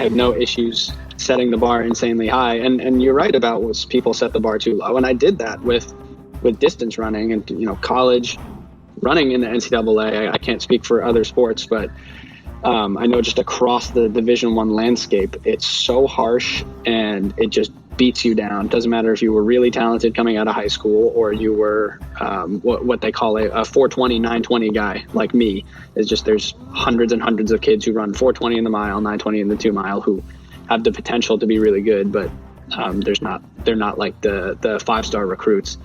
have no issues setting the bar insanely high. And you're right about what people set the bar too low. And I did that with distance running and, college running in the NCAA. I can't speak for other sports, but I know just across the Division I landscape, it's so harsh and it just beats you down. Doesn't matter if you were really talented coming out of high school or you were what they call a 420, 920 guy like me. It's just there's hundreds and hundreds of kids who run 420 in the mile, 920 in the 2 mile who have the potential to be really good, but they're not like the 5-star recruits.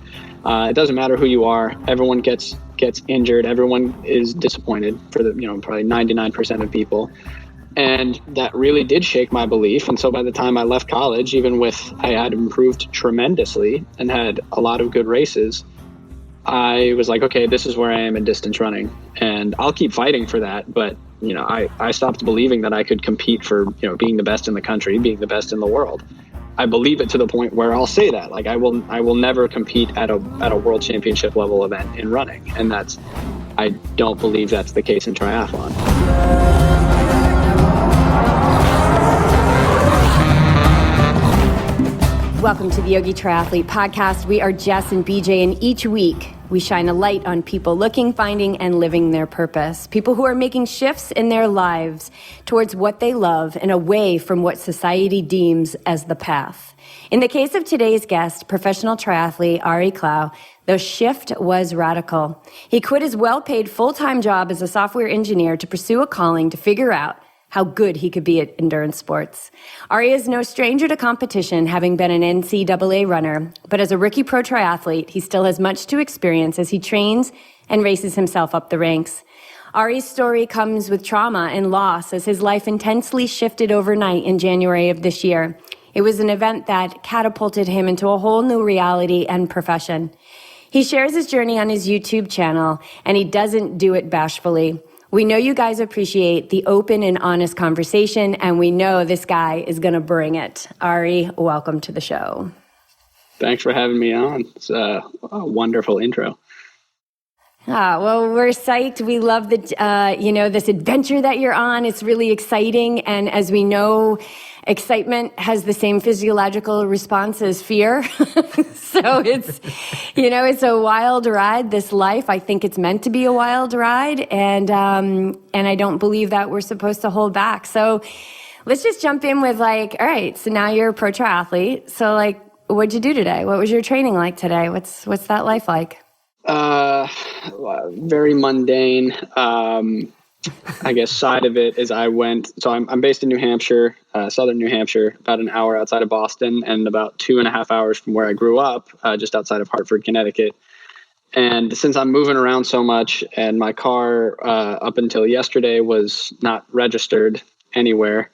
It doesn't matter who you are. Everyone gets injured. Everyone is disappointed for probably 99% of people. And that really did shake my belief. And so by the time I left college, I had improved tremendously and had a lot of good races, I was like, okay, this is where I am in distance running, and I'll keep fighting for that. But, I stopped believing that I could compete for, being the best in the country, being the best in the world. I believe it to the point where I'll say that, like, I will never compete at a world championship level event in running. And I don't believe that's the case in triathlon. Welcome to the Yogi Triathlete podcast. We are Jess and BJ, and each week we shine a light on people looking, finding, and living their purpose. People who are making shifts in their lives towards what they love and away from what society deems as the path. In the case of today's guest, professional triathlete Ari Klau, the shift was radical. He quit his well-paid full-time job as a software engineer to pursue a calling to figure out how good he could be at endurance sports. Ari is no stranger to competition, having been an NCAA runner, but as a rookie pro triathlete, he still has much to experience as he trains and races himself up the ranks. Ari's story comes with trauma and loss as his life intensely shifted overnight in January of this year. It was an event that catapulted him into a whole new reality and profession. He shares his journey on his YouTube channel, and he doesn't do it bashfully. We know you guys appreciate the open and honest conversation, and we know this guy is going to bring it. Ari, welcome to the show. Thanks for having me on. It's a wonderful intro. Well, we're psyched. We love this adventure that you're on. It's really exciting. And as we know, excitement has the same physiological response as fear. So it's a wild ride, this life. I think it's meant to be a wild ride. And I don't believe that we're supposed to hold back. So let's just jump in with all right, so now you're a pro triathlete. So what'd you do today? What was your training like today? What's that life like? Very mundane. I guess side of it is I'm based in New Hampshire, southern New Hampshire, about an hour outside of Boston and about 2.5 hours from where I grew up, just outside of Hartford, Connecticut. And since I'm moving around so much and my car, up until yesterday was not registered anywhere,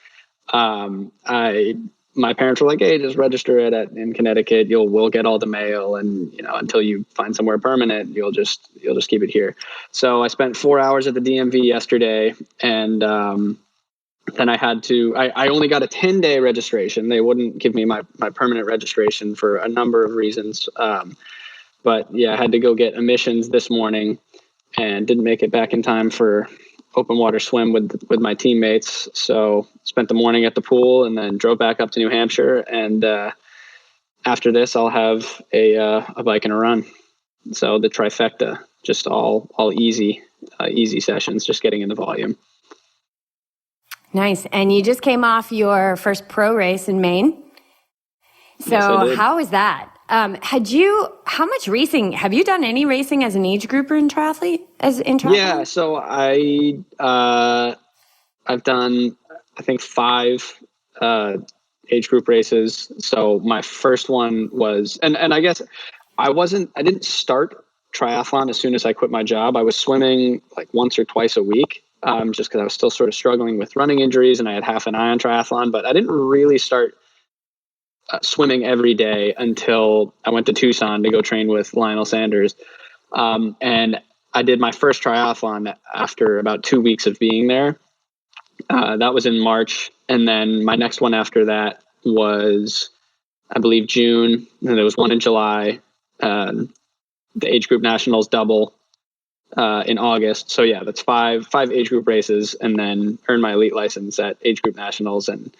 my parents were like, hey, just register it in Connecticut. We'll get all the mail. And, until you find somewhere permanent, you'll just keep it here. So I spent 4 hours at the DMV yesterday. And, then I only got a 10-day registration. They wouldn't give me my permanent registration for a number of reasons. But yeah, I had to go get emissions this morning and didn't make it back in time for open water swim with my teammates. So spent the morning at the pool and then drove back up to New Hampshire. And after this, I'll have a bike and a run. So the trifecta, just all easy sessions, just getting into volume. Nice. And you just came off your first pro race in Maine. So Yes, how was that? How much racing, have you done any racing as an age grouper in triathlete? Yeah. So I've done, I think 5 age group races. So my first one was, and I guess I didn't start triathlon as soon as I quit my job. I was swimming once or twice a week, just because I was still sort of struggling with running injuries and I had half an eye on triathlon, but I didn't really start swimming every day until I went to Tucson to go train with Lionel Sanders. And I did my first triathlon after about 2 weeks of being there. That was in March. And then my next one after that was, I believe, June. And there was one in July. The age group nationals double in August. So yeah, that's five age group races, and then earned my elite license at age group nationals, and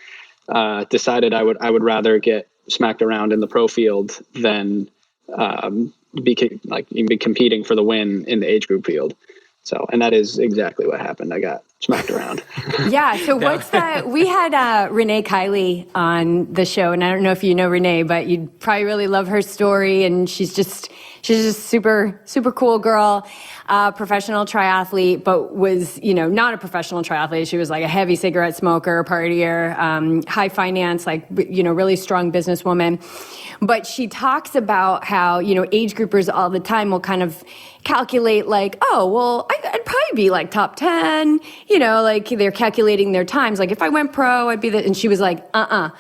decided I would rather get smacked around in the pro field than be competing for the win in the age group field. So, and that is exactly what happened. I got smacked around. Yeah. So what's that? We had Renee Kiley on the show, and I don't know if you know Renee, but you'd probably really love her story. And she's just super, super cool girl, professional triathlete, but was, not a professional triathlete. She was like a heavy cigarette smoker, partier, high finance, really strong businesswoman. But she talks about how, age groupers all the time will kind of calculate like, oh, well, I'd probably be like top 10, like they're calculating their times. Like if I went pro, I'd be and she was like, that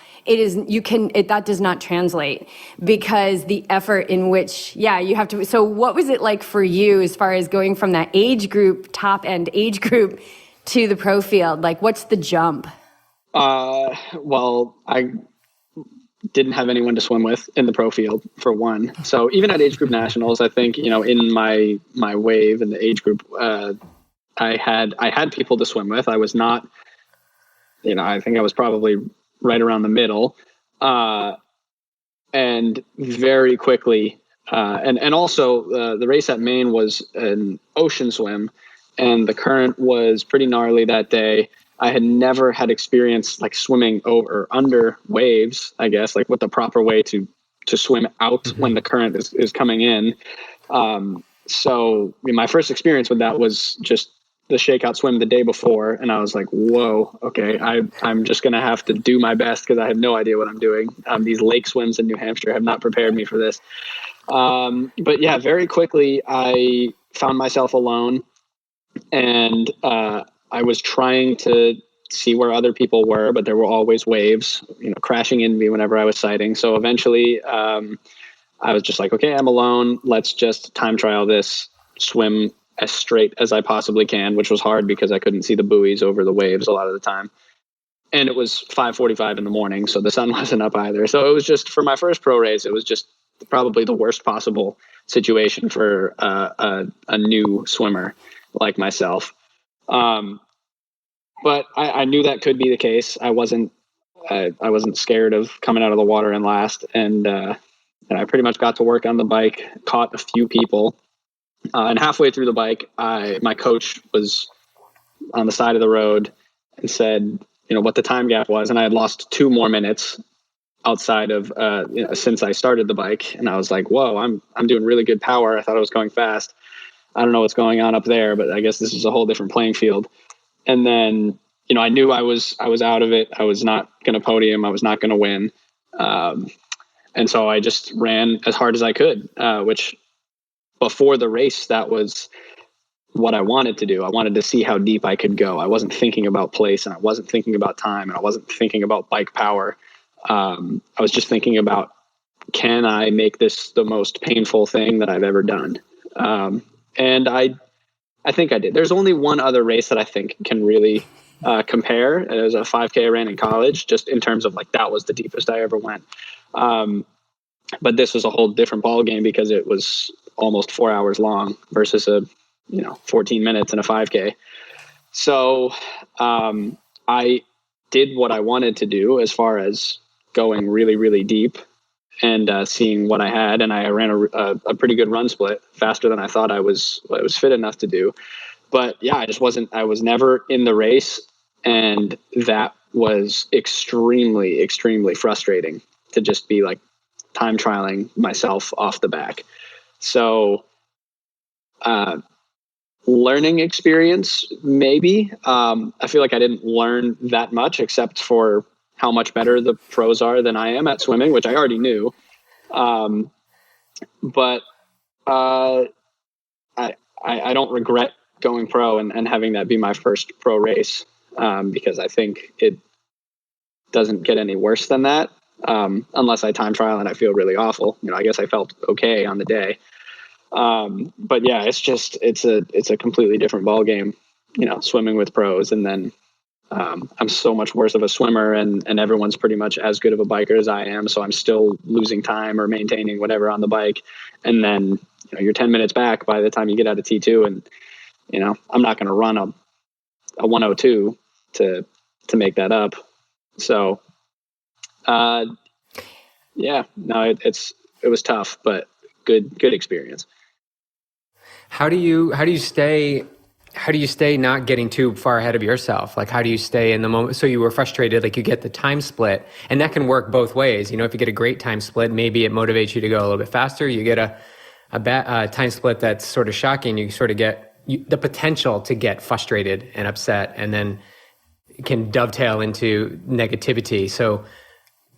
does not translate, because the effort in which, you have to. So what was it like for you as far as going from that age group, top end age group, to the pro field? Like, what's the jump? Well, I didn't have anyone to swim with in the pro field, for one. So even at age group nationals, I think, in my wave in the age group, I had people to swim with. I was not, I think I was probably right around the middle. And very quickly, and also the race at Maine was an ocean swim, and the current was pretty gnarly that day. I had never had experience like swimming over or under waves, I guess, like what the proper way to swim out when the current is coming in. So my first experience with that was just the shakeout swim the day before. And I was like, whoa, okay, I'm just going to have to do my best because I have no idea what I'm doing. These lake swims in New Hampshire have not prepared me for this. But yeah, very quickly I found myself alone, and I was trying to see where other people were, but there were always waves, crashing into me whenever I was sighting. So eventually I was just like, okay, I'm alone. Let's just time trial this, swim as straight as I possibly can, which was hard because I couldn't see the buoys over the waves a lot of the time. And it was 5:45 in the morning, so the sun wasn't up either. So it was just, for my first pro race, it was just probably the worst possible situation for a new swimmer like myself. But I knew that could be the case. I wasn't scared of coming out of the water in last, and I pretty much got to work on the bike, caught a few people, and halfway through the bike, my coach was on the side of the road and said, what the time gap was, and I had lost 2 more minutes outside of since I started the bike, and I was like, whoa, I'm doing really good power. I thought I was going fast. I don't know what's going on up there, but I guess this is a whole different playing field. And then, I knew I was out of it. I was not going to podium. I was not going to win. And so I just ran as hard as I could, which before the race, that was what I wanted to do. I wanted to see how deep I could go. I wasn't thinking about place, and I wasn't thinking about time, and I wasn't thinking about bike power. I was just thinking about, can I make this the most painful thing that I've ever done? And I think I did. There's only one other race that I think can really compare. It was a 5K I ran in college, just in terms of like, that was the deepest I ever went. But this was a whole different ball game because it was almost 4 hours long versus 14 minutes in a 5K. So I did what I wanted to do as far as going really, really deep and seeing what I had. And I ran a pretty good run split, faster than I thought I was fit enough to do. But yeah, I was never in the race. And that was extremely, extremely frustrating to just be like time trialing myself off the back. So learning experience, maybe. I feel like I didn't learn that much except for how much better the pros are than I am at swimming, which I already knew. But I don't regret going pro and having that be my first pro race, because I think it doesn't get any worse than that, unless I time trial and I feel really awful. I guess I felt okay on the day. But yeah, it's a completely different ball game, swimming with pros. And then I'm so much worse of a swimmer, and everyone's pretty much as good of a biker as I am. So I'm still losing time or maintaining whatever on the bike. And then, you're 10 minutes back by the time you get out of T2, and I'm not going to run a 102 to make that up. So it was tough, but good experience. How do you stay not getting too far ahead of yourself? Like, how do you stay in the moment? So you were frustrated, like you get the time split, and that can work both ways. If you get a great time split, maybe it motivates you to go a little bit faster. You get a bad time split that's sort of shocking. You sort of get the potential to get frustrated and upset, and then it can dovetail into negativity. So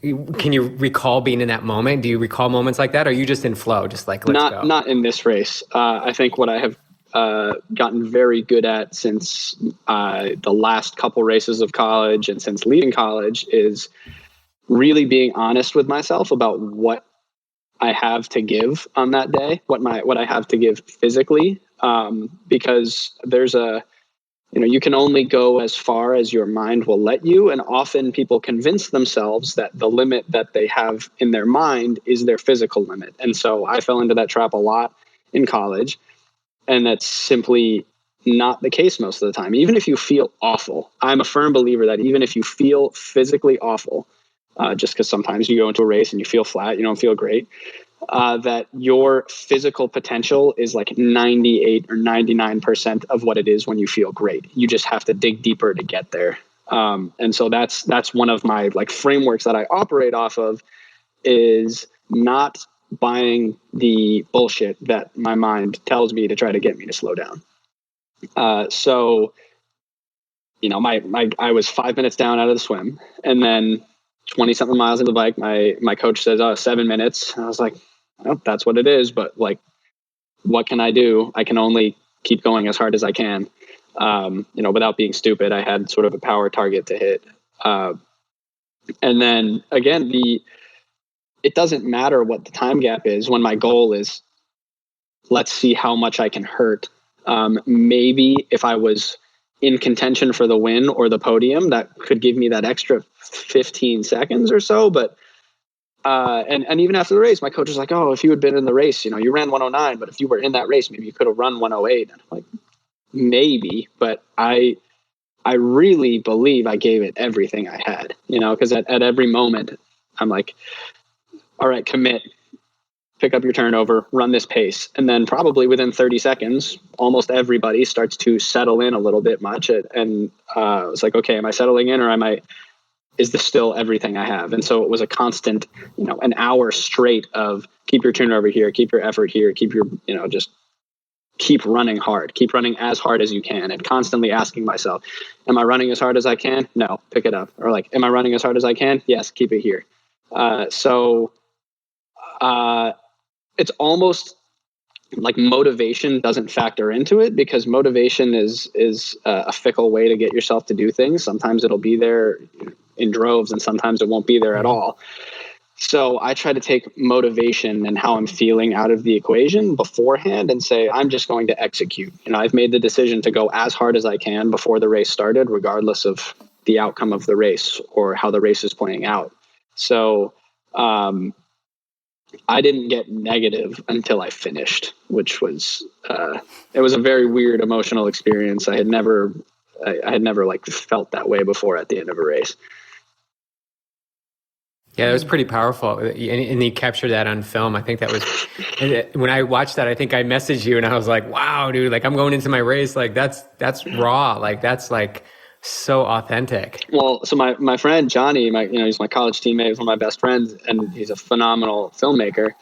can you recall being in that moment? Do you recall moments like that? Or are you just in flow, just like, let's go? Not in this race. I think what I have gotten very good at since the last couple races of college and since leaving college is really being honest with myself about what I have to give on that day, what I have to give physically, because there's you can only go as far as your mind will let you. And often people convince themselves that the limit that they have in their mind is their physical limit. And so I fell into that trap a lot in college. And that's simply not the case most of the time. Even if you feel awful, I'm a firm believer that even if you feel physically awful, just because sometimes you go into a race and you feel flat, you don't feel great, that your physical potential is like 98 or 99% of what it is when you feel great. You just have to dig deeper to get there. And so that's one of my like frameworks that I operate off of, is not buying the bullshit that my mind tells me to try to get me to slow down. So I was 5 minutes down out of the swim, and then 20 something miles into the bike, my coach says, 7 minutes. And I was like, well, that's what it is. But like, what can I do? I can only keep going as hard as I can. Without being stupid, I had sort of a power target to hit. And then again, it doesn't matter what the time gap is when my goal is, let's see how much I can hurt. Maybe if I was in contention for the win or the podium, that could give me that extra 15 seconds or so. But and even after the race, my coach was like, "Oh, if you had been in the race, you ran 109, but if you were in that race, maybe you could have run 108." And I'm like, maybe, but I really believe I gave it everything I had, because at every moment I'm like, all right, commit, pick up your turnover, run this pace. And then probably within 30 seconds, almost everybody starts to settle in a little bit much. And it's like, okay, am I settling in, or is this still everything I have? And so it was a constant, an hour straight of keep your turnover here, keep your effort here, keep your, just keep running hard, keep running as hard as you can, and constantly asking myself, am I running as hard as I can? No, pick it up. Or like, am I running as hard as I can? Yes, keep it here. It's almost like motivation doesn't factor into it, because motivation is a fickle way to get yourself to do things. Sometimes it'll be there in droves, and sometimes it won't be there at all. So I try to take motivation and how I'm feeling out of the equation beforehand and say, I'm just going to execute. I've made the decision to go as hard as I can before the race started, regardless of the outcome of the race or how the race is playing out. So, I didn't get negative until I finished, which was, it was a very weird emotional experience. I had never like felt that way before at the end of a race. Yeah, it was pretty powerful. And you captured that on film. I think that was, when I watched that, I think I messaged you and I was like, wow, dude, like I'm going into my race. Like that's raw. Like that's like so authentic. Well, so my friend Johnny, he's my college teammate, he's one of my best friends, and he's a phenomenal filmmaker.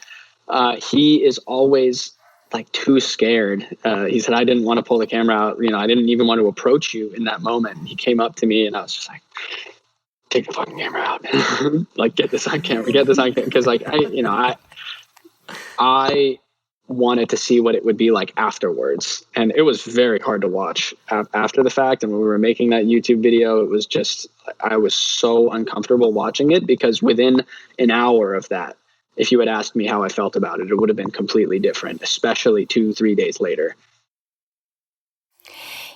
He is always like too scared. He said, I didn't want to pull the camera out. I didn't even want to approach you in that moment. He came up to me and I was just like, take the fucking camera out. Like, get this on camera, because like I wanted to see what it would be like afterwards, and it was very hard to watch after the fact. And when we were making that YouTube video, it was just, I was so uncomfortable watching it, because within an hour of that, if you had asked me how I felt about it, it would have been completely different, especially 2-3 days later.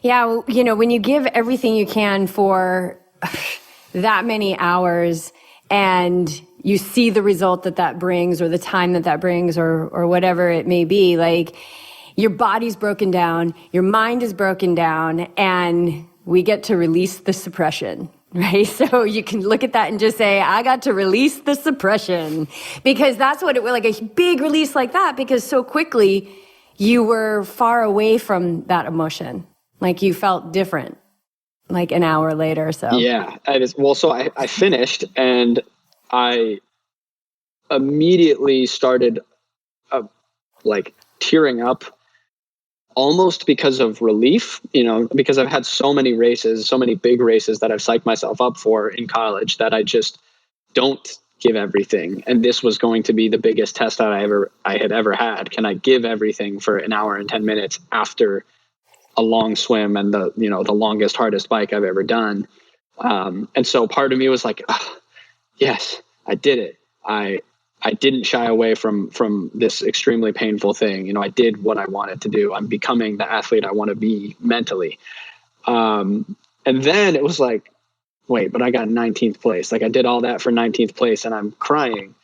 Yeah, when you give everything you can for that many hours, and you see the result that brings, or the time that brings, or whatever it may be, like your body's broken down, your mind is broken down, and we get to release the suppression, right? So you can look at that and just say, I got to release the suppression, because that's what it was, like a big release like that, because so quickly you were far away from that emotion. Like you felt different, like an hour later or so. Yeah. So I finished, and I immediately started like tearing up, almost because of relief, because I've had so many races, so many big races that I've psyched myself up for in college, that I just don't give everything. And this was going to be the biggest test that I had ever had. Can I give everything for an hour and 10 minutes after a long swim and the longest, hardest bike I've ever done? And so part of me was like, yes, I did it. I didn't shy away from this extremely painful thing. I did what I wanted to do. I'm becoming the athlete I want to be mentally. And then it was like, wait, but I got 19th place. Like I did all that for 19th place and I'm crying.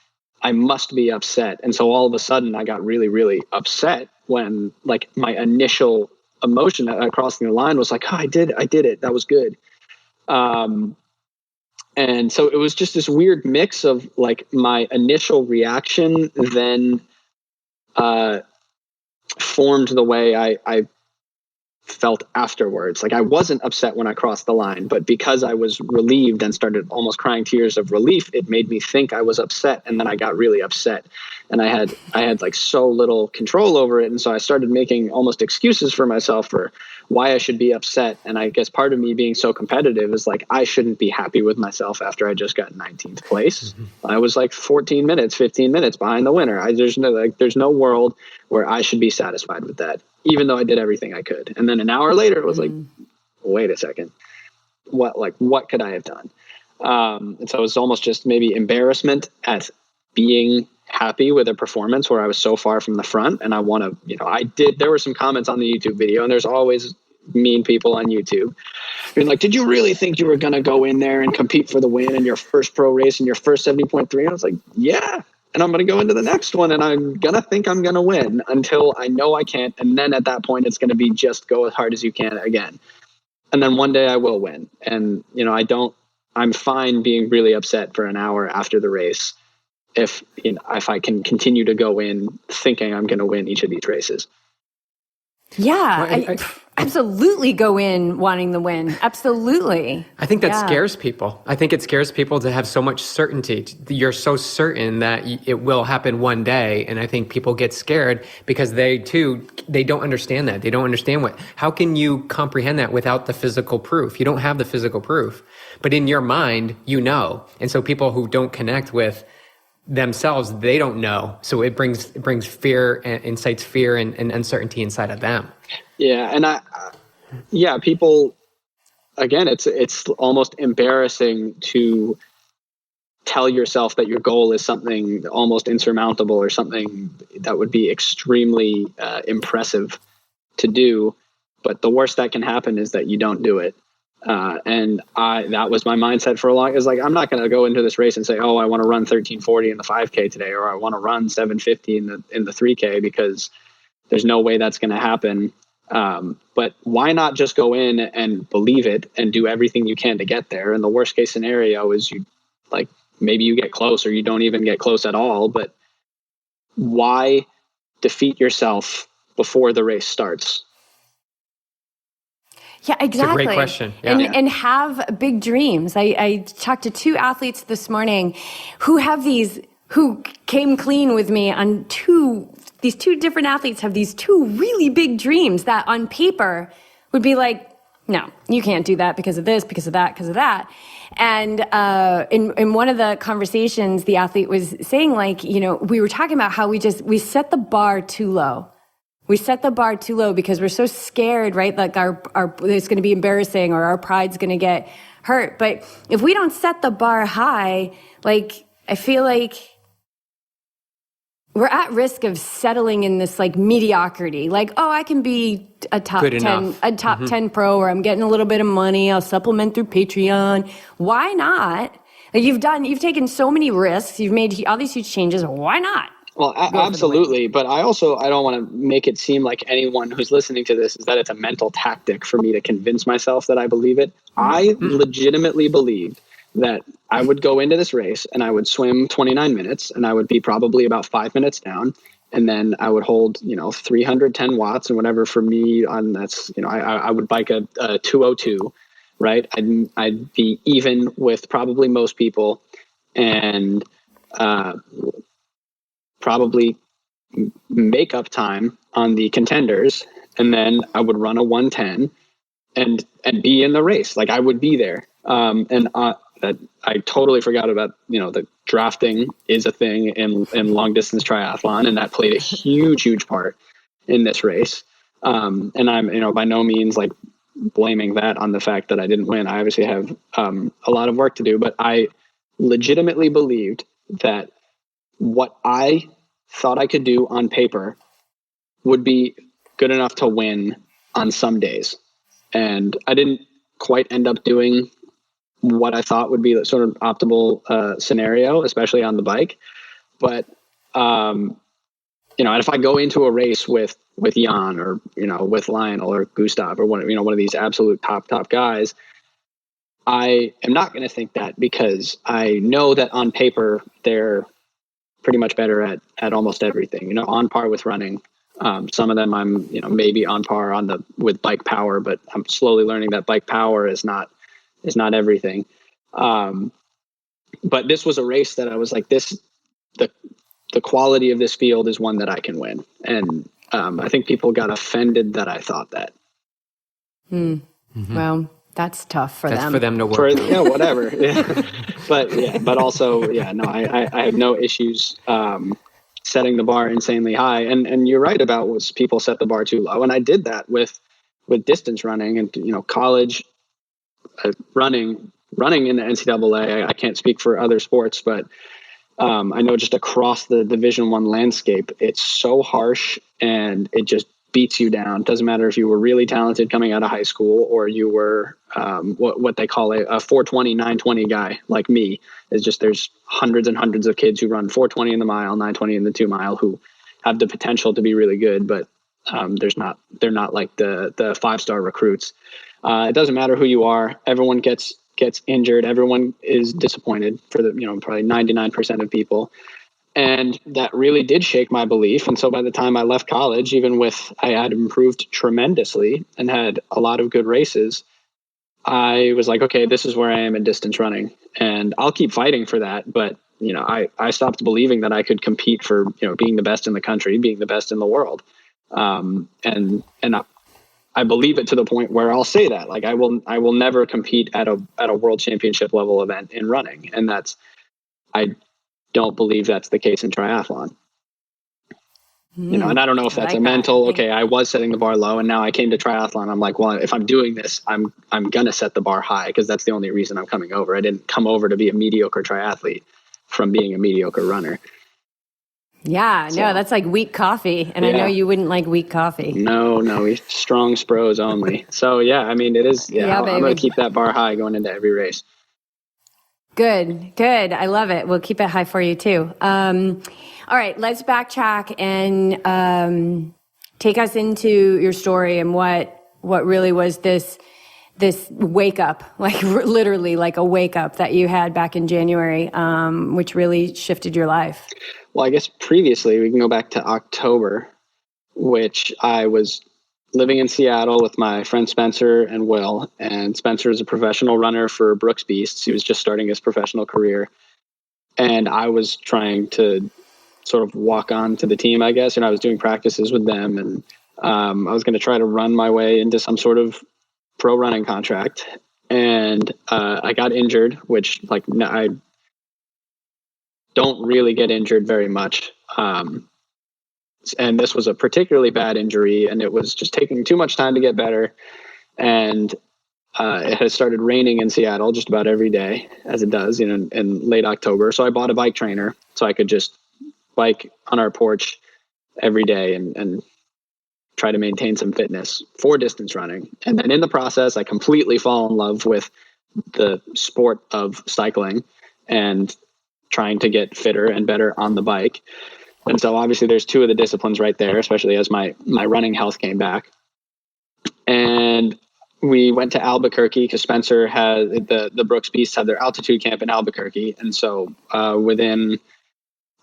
I must be upset. And so all of a sudden I got really, really upset when like my initial emotion at crossing the line was like, oh, I did it. That was good. And so it was just this weird mix of like my initial reaction then formed the way I felt afterwards. Like I wasn't upset when I crossed the line, but because I was relieved and started almost crying tears of relief, it made me think I was upset. And then I got really upset, and I had like so little control over it. And so I started making almost excuses for myself for why I should be upset. And I guess part of me being so competitive is like, I shouldn't be happy with myself after I just got 19th place. Mm-hmm. I was like 15 minutes behind the winner. There's no world where I should be satisfied with that, even though I did everything I could. And then an hour later, it was like, wait a second, what could I have done? And so it was almost just maybe embarrassment at being happy with a performance where I was so far from the front. And I want to, there were some comments on the YouTube video, and there's always mean people on YouTube being like, did you really think you were going to go in there and compete for the win in your first pro race in your first 70.3? And I was like, yeah. And I'm going to go into the next one and I'm going to think I'm going to win until I know I can't. And then at that point, it's going to be just go as hard as you can again. And then one day I will win. And, I'm fine being really upset for an hour after the race if I can continue to go in thinking I'm going to win each of these races. Yeah, I absolutely go in wanting the win. Absolutely. I think that scares people. I think it scares people to have so much certainty. You're so certain that it will happen one day. And I think people get scared because they don't understand that. They don't understand how can you comprehend that without the physical proof? You don't have the physical proof, but in your mind, And so people who don't connect with themselves, they don't know. So it brings fear and incites fear and uncertainty inside of them. Yeah. And people, again, it's almost embarrassing to tell yourself that your goal is something almost insurmountable or something that would be extremely impressive to do. But the worst that can happen is that you don't do it. And that was my mindset for a long. It's like, I'm not going to go into this race and say, oh, I want to run 1340 in the 5K today, or I want to run 750 in the 3K, because there's no way that's going to happen. But why not just go in and believe it and do everything you can to get there? And the worst case scenario is maybe you get close or you don't even get close at all. But why defeat yourself before the race starts? Yeah, exactly. It's a great question. Yeah. And have big dreams. I talked to 2 athletes this morning who came clean with me on these 2 different athletes have these 2 really big dreams that on paper would be like, no, you can't do that because of this, because of that, because of that. And in one of the conversations, the athlete was saying we were talking about how we set the bar too low. We set the bar too low because we're so scared, right? Like it's going to be embarrassing or our pride's going to get hurt. But if we don't set the bar high, I feel like we're at risk of settling in this mediocrity. I can be a top 10 pro, or I'm getting a little bit of money. I'll supplement through Patreon. Why not? You've taken so many risks. You've made all these huge changes. Why not? Well, absolutely. But I don't want to make it seem like anyone who's listening to this is that it's a mental tactic for me to convince myself that I believe it. I legitimately believed that I would go into this race and I would swim 29 minutes and I would be probably about 5 minutes down. And then I would hold, 310 watts and whatever for me I would bike a 202, right? I'd be even with probably most people and, probably make up time on the contenders, and then I would run a 110 and be in the race. Like I would be there. That I totally forgot about, the drafting is a thing in long distance triathlon, and that played a huge part in this race. And I'm, by no means like blaming that on the fact that I didn't win. I obviously have a lot of work to do, but I legitimately believed that what I thought I could do on paper would be good enough to win on some days. And I didn't quite end up doing what I thought would be the sort of optimal scenario, especially on the bike. But, and if I go into a race with Jan or, with Lionel or Gustav or one of these absolute top guys, I am not going to think that, because I know that on paper, they're pretty much better at almost everything, on par with running. Some of them I'm, maybe on par with bike power, but I'm slowly learning that bike power is not everything. But this was a race that I was like, the quality of this field is one that I can win. And I think people got offended that I thought that. Mm-hmm. Well, that's tough for them. That's for them to work. Yeah, whatever. Yeah. But also, I have no issues setting the bar insanely high. And you're right about was people set the bar too low. And I did that with distance running and, college running in the NCAA. I can't speak for other sports, but I know just across the Division I landscape, it's so harsh and it just beats you down. It doesn't matter if you were really talented coming out of high school or you were what they call a 420, 920 guy like me. It's just there's hundreds and hundreds of kids who run 420 in the mile, 920 in the 2 mile who have the potential to be really good, but they're not like the 5-star recruits. It doesn't matter who you are. Everyone gets injured. Everyone is disappointed for probably 99% of people. And that really did shake my belief. And so by the time I left college, I had improved tremendously and had a lot of good races, I was like, okay, this is where I am in distance running and I'll keep fighting for that. But, I stopped believing that I could compete for, being the best in the country, being the best in the world. And I believe it to the point where I'll say that, like, I will never compete at a world championship level event in running. And I don't believe that's the case in triathlon. And I don't know if that's mental, okay, I was setting the bar low and now I came to triathlon. I'm like, well, if I'm doing this, I'm going to set the bar high because that's the only reason I'm coming over. I didn't come over to be a mediocre triathlete from being a mediocre runner. Yeah, so, no, that's like weak coffee. And I know you wouldn't like weak coffee. No, strong spros only. So it is. Yeah, I'm going to keep that bar high going into every race. Good. I love it. We'll keep it high for you too. All right, let's backtrack and take us into your story and what really was this wake up, like literally like a wake up that you had back in January, which really shifted your life. Well, I guess previously we can go back to October, which I was living in Seattle with my friend Spencer and Will. And Spencer is a professional runner for Brooks Beasts. He was just starting his professional career. And I was trying to sort of walk on to the team, I guess. And I was doing practices with them. And I was going to try to run my way into some sort of pro running contract. And I got injured, which I don't really get injured very much. And this was a particularly bad injury, and it was just taking too much time to get better. And it has started raining in Seattle just about every day, as it does, in late October. So I bought a bike trainer so I could just bike on our porch every day and try to maintain some fitness for distance running. And then in the process, I completely fall in love with the sport of cycling and trying to get fitter and better on the bike. And so obviously there's two of the disciplines right there, especially as my running health came back. And we went to Albuquerque because Spencer had the Brooks Beasts had their altitude camp in Albuquerque. And so within,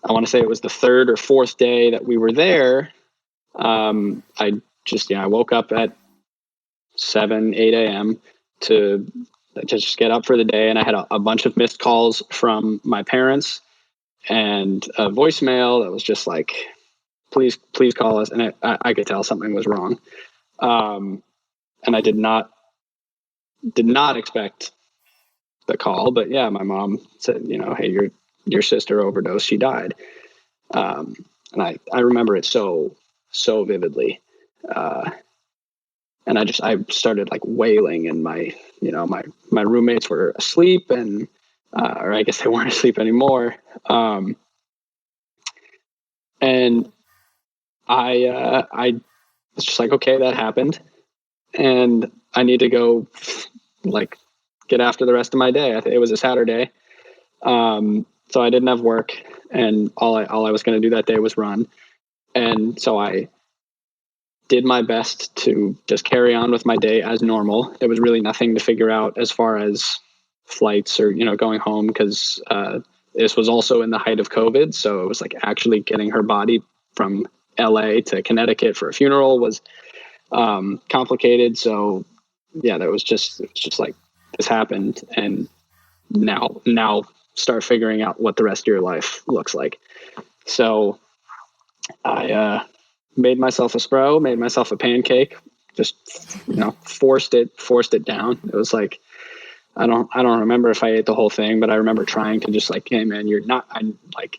I want to say it was the third or fourth day that we were there, I woke up at 7, 8 a.m. to just get up for the day. And I had a bunch of missed calls from my parents and a voicemail that was just like, please call us. And I could tell something was wrong. And I did not expect the call, but yeah, my mom said, hey, your sister overdosed. She died. And I remember it so vividly. And I started like wailing, and my roommates were asleep, and, or I guess they weren't asleep anymore. And I was just like, okay, that happened, and I need to go like get after the rest of my day. It was a Saturday. So I didn't have work, and all I was going to do that day was run. And so I did my best to just carry on with my day as normal. There was really nothing to figure out as far as flights or, going home, because this was also in the height of COVID. So it was like actually getting her body from LA to Connecticut for a funeral was complicated. So yeah, it was just like, this happened, and now start figuring out what the rest of your life looks like. So I made myself a Spro, made myself a pancake, just forced it down. It was like, I don't remember if I ate the whole thing, but I remember trying to just like, hey man, I'm like,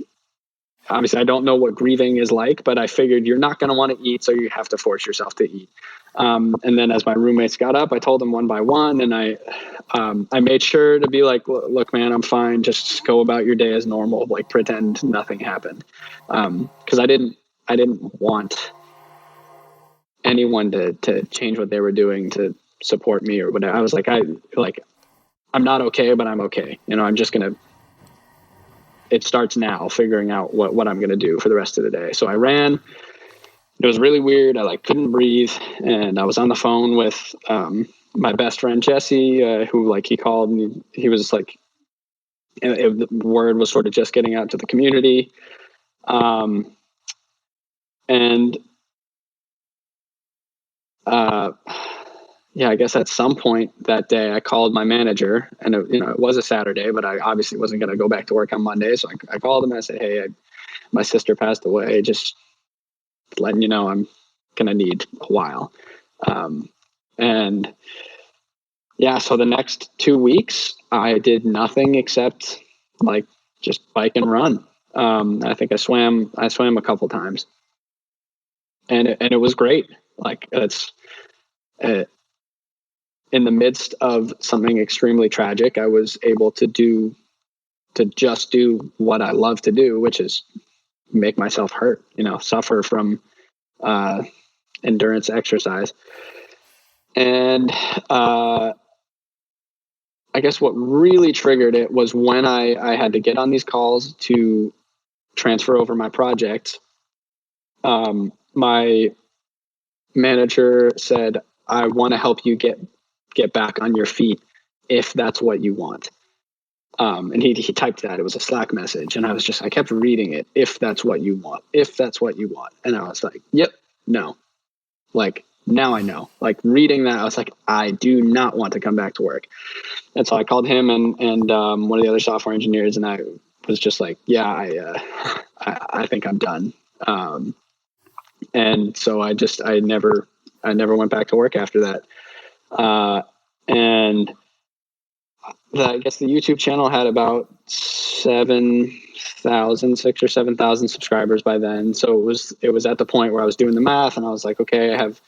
obviously I don't know what grieving is like, but I figured you're not going to want to eat, so you have to force yourself to eat. And then as my roommates got up, I told them one by one, and I made sure to be like, look, man, I'm fine. Just go about your day as normal. Like pretend nothing happened. Cause I didn't want anyone to change what they were doing to support me or whatever. I was like, I'm not okay, but I'm okay. I'm just going to, it starts now figuring out what I'm going to do for the rest of the day. So I ran. It was really weird. I couldn't breathe, and I was on the phone with my best friend Jesse, who he called, and he was like, the word was sort of just getting out to the community, and I guess at some point that day I called my manager, and it was a Saturday, but I obviously wasn't going to go back to work on Monday, so I called him and I said, hey, my sister passed away. Just letting you know I'm going to need a while. And yeah, so the next 2 weeks I did nothing except just bike and run. I think I swam a couple times, and it was great. It's in the midst of something extremely tragic, I was able to just do what I love to do, which is make myself hurt, suffer from endurance exercise. And I guess what really triggered it was when I had to get on these calls to transfer over my project. My manager said, I want to help you get back on your feet if that's what you want. And he typed that. It was a Slack message, and I kept reading it. If that's what you want, if that's what you want. And I was like, yep, no. Now I know. Reading that, I was like, I do not want to come back to work. And so I called him and one of the other software engineers, and I was just like, yeah, I think I'm done. And so I never went back to work after that. And I guess the YouTube channel had about 6,000 or 7,000 subscribers by then. So it was at the point where I was doing the math, and I was like, okay, I have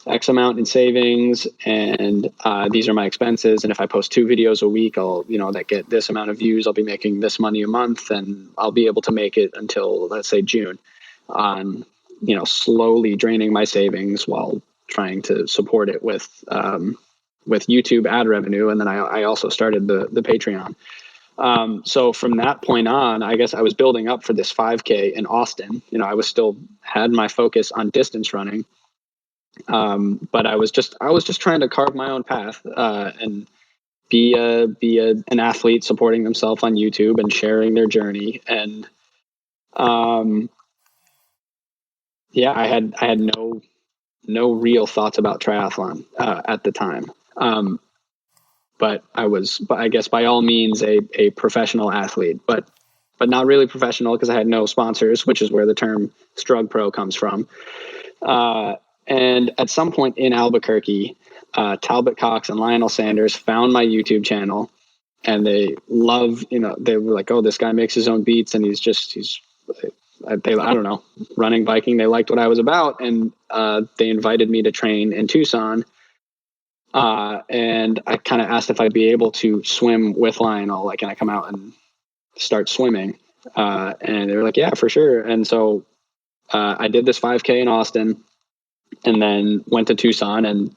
X amount in savings, and these are my expenses. And if I post 2 videos a week, I'll, that get this amount of views, I'll be making this money a month, and I'll be able to make it until, let's say, June on, slowly draining my savings while trying to support it with YouTube ad revenue. And then I also started the Patreon. So from that point on, I guess I was building up for this 5K in Austin. I was still had my focus on distance running. But I was just trying to carve my own path, and be an athlete supporting themselves on YouTube and sharing their journey. And, I had no real thoughts about triathlon, at the time. But I guess by all means a professional athlete, but not really professional because I had no sponsors, which is where the term Strug Pro comes from. And at some point in Albuquerque, Talbot Cox and Lionel Sanders found my YouTube channel, and they were like, oh, this guy makes his own beats, and I don't know, running, biking. They liked what I was about, and they invited me to train in Tucson. And I kind of asked if I'd be able to swim with Lionel, like, can I come out and start swimming? And they were like, yeah, for sure. And so I did this 5K in Austin, and then went to Tucson and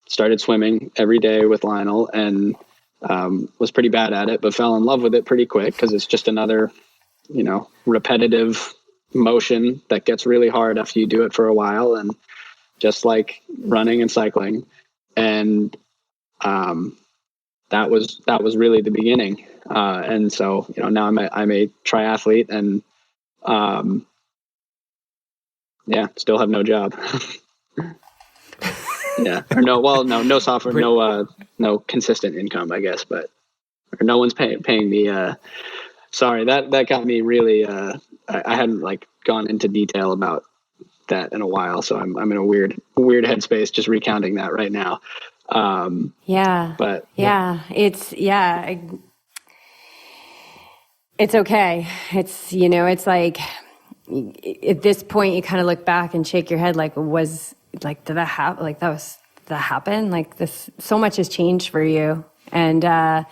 started swimming every day with Lionel, and was pretty bad at it, but fell in love with it pretty quick because it's just another, repetitive motion that gets really hard after you do it for a while, and just like running and cycling. And that was really the beginning. And so, now I'm a triathlete, and still have no job. Yeah. Or no software, no consistent income, I guess, but no one's paying me. Sorry, that got me really, I hadn't gone into detail about that in a while. So I'm in a weird headspace just recounting that right now. It's okay. It's like, at this point you kind of look back and shake your head, did that happen? Did that happen? This, so much has changed for you, and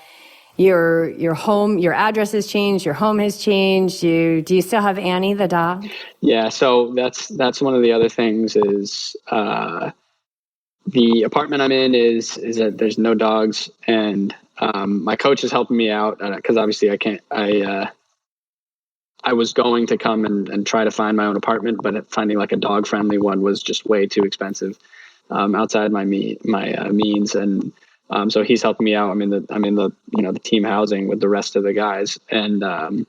your home, your address has changed, your home has changed. Do you still have Annie, the dog? Yeah. So that's one of the other things is, the apartment I'm in is that there's no dogs, and my coach is helping me out because obviously I can't. I was going to come and try to find my own apartment, but finding a dog friendly one was just way too expensive, outside my means. And so he's helping me out. I'm in the team housing with the rest of the guys. And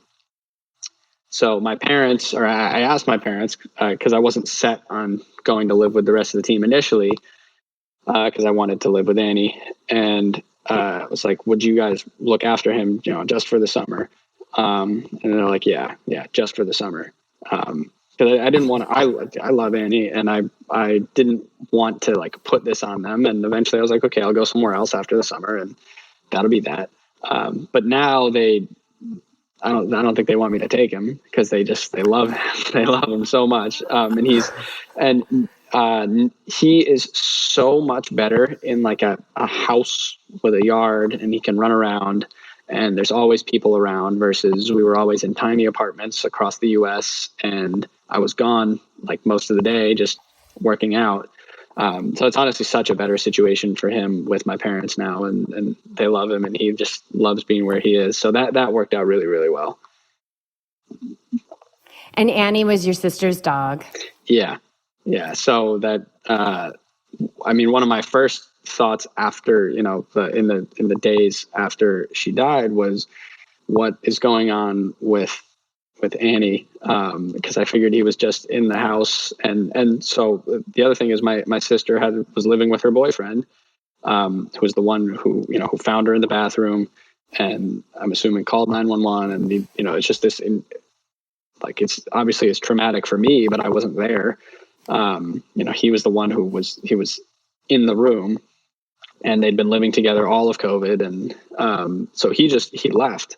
so my parents, or I asked my parents, because I wasn't set on going to live with the rest of the team initially, because I wanted to live with Annie. And I was like, would you guys look after him, just for the summer? And they're like, yeah, just for the summer. Cause I didn't want to, I love Annie, and I didn't want to put this on them. And eventually I was like, okay, I'll go somewhere else after the summer, and that'll be that. But now I don't think they want me to take him, because they love him. They love him so much. He is so much better in a house with a yard, and he can run around, and there's always people around, versus we were always in tiny apartments across the US, and I was gone most of the day just working out. So it's honestly such a better situation for him with my parents now, and they love him, and he just loves being where he is. So that worked out really, really well. And Annie was your sister's dog. Yeah. So that, one of my first thoughts after, in the days after she died was, what is going on with Annie? Because I figured he was just in the house. And so the other thing is my sister was living with her boyfriend, who was the one who found her in the bathroom, and I'm assuming called 911. And, it's just this, it's obviously it's traumatic for me, but I wasn't there. He was the one who was in the room, and they'd been living together all of COVID. And so he left.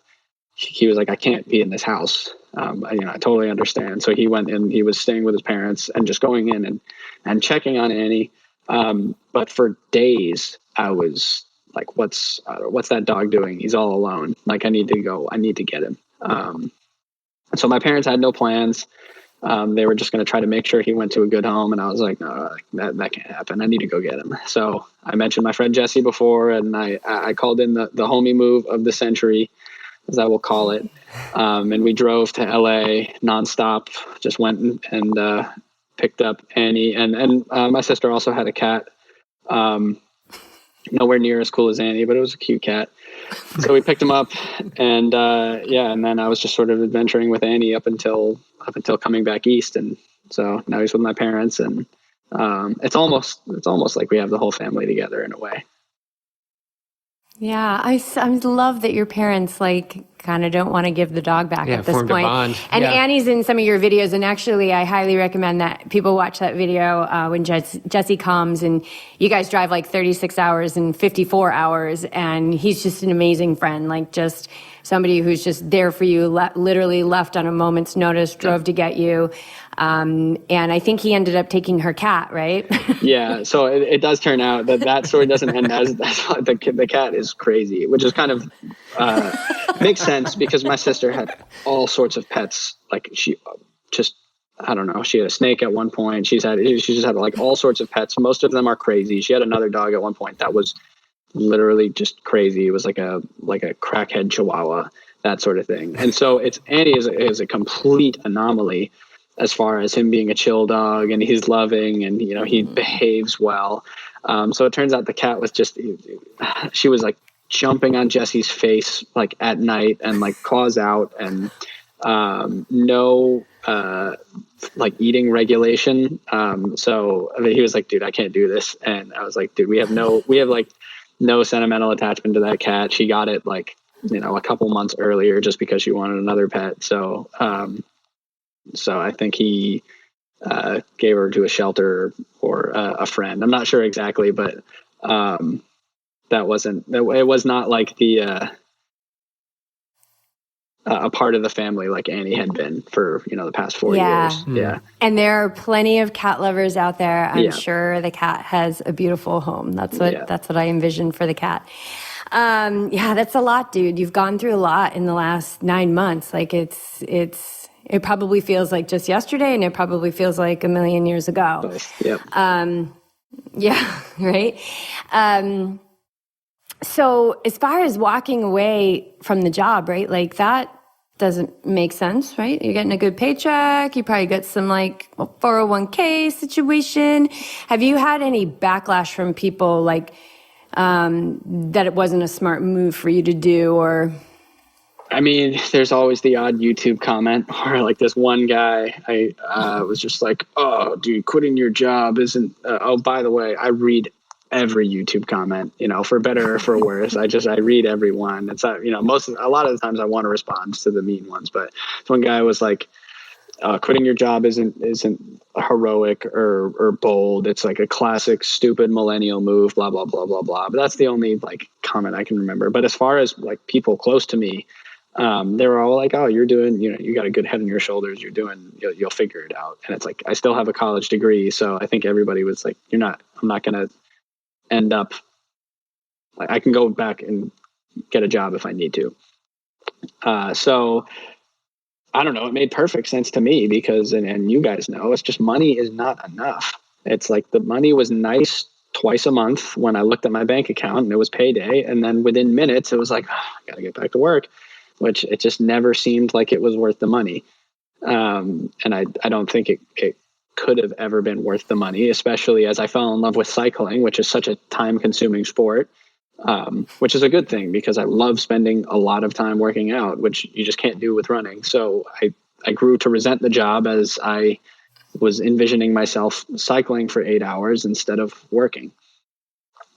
He was like, I can't be in this house. I totally understand. So he went in, he was staying with his parents and just going in and checking on Annie. But for days I was like, what's that dog doing? He's all alone. I need to go, I need to get him. So my parents had no plans. They were just going to try to make sure he went to a good home. And I was like, no, that can't happen. I need to go get him. So I mentioned my friend Jesse before, and I called in the homie move of the century. as I will call it. And we drove to LA nonstop, just went and picked up Annie. And my sister also had a cat. Nowhere near as cool as Annie, but it was a cute cat. So we picked him up, and and then I was just sort of adventuring with Annie up until coming back east. And so now he's with my parents, and it's almost like we have the whole family together in a way. Yeah, I love that your parents kind of don't want to give the dog back at this point. A bond. And Annie's in some of your videos, and actually I highly recommend that people watch that video when Jesse comes, and you guys drive 36 hours and 54 hours, and he's just an amazing friend, just somebody who's just there for you, literally left on a moment's notice, drove to get you. And I think he ended up taking her cat, right? Yeah, so it does turn out that story doesn't end as the cat is crazy, which is kind of makes sense because my sister had all sorts of pets. She just, I don't know, she had a snake at one point. She just had all sorts of pets. Most of them are crazy. She had another dog at one point that was literally just crazy. It was like a crackhead Chihuahua, that sort of thing. And so Annie is a complete anomaly as far as him being a chill dog, and he's loving, and he behaves well. So it turns out the cat was she was jumping on Jesse's face at night and claws out, and no eating regulation. So he was like, dude, I can't do this. And I was like, dude, we have no sentimental attachment to that cat. She got it a couple months earlier just because she wanted another pet. So I think he gave her to a shelter or a friend. I'm not sure exactly, but it was not a part of the family like Annie had been for the past 4 years. Yeah. And there are plenty of cat lovers out there. I'm sure the cat has a beautiful home. That's what I envisioned for the cat. That's a lot, dude. You've gone through a lot in the last 9 months. It probably feels like just yesterday, and it probably feels like a million years ago. Both. Yep. Right. So as far as walking away from the job, right? That doesn't make sense, right? You're getting a good paycheck. You probably get some 401k situation. Have you had any backlash from people that it wasn't a smart move for you to do, or? I mean, there's always the odd YouTube comment or this one guy, I was just like, oh, dude, quitting your job isn't, oh, by the way, I read every YouTube comment, for better or for worse. I read every one. It's not, a lot of the times I want to respond to the mean ones, but this one guy was like, quitting your job isn't heroic or bold. It's a classic stupid millennial move, blah, blah, blah, blah, blah. But that's the only comment I can remember. But as far as people close to me, they were all like, oh, you're doing, you got a good head on your shoulders. You'll figure it out. And it's I still have a college degree. So I think everybody was like, I'm not going to end up, I can go back and get a job if I need to. So I don't know. It made perfect sense to me because, and you guys know, it's just money is not enough. It's the money was nice twice a month when I looked at my bank account and it was payday. And then within minutes, it was I got to get back to work, which it just never seemed like it was worth the money. And I don't think it could have ever been worth the money, especially as I fell in love with cycling, which is such a time consuming sport. Which is a good thing because I love spending a lot of time working out, which you just can't do with running. So I grew to resent the job as I was envisioning myself cycling for 8 hours instead of working.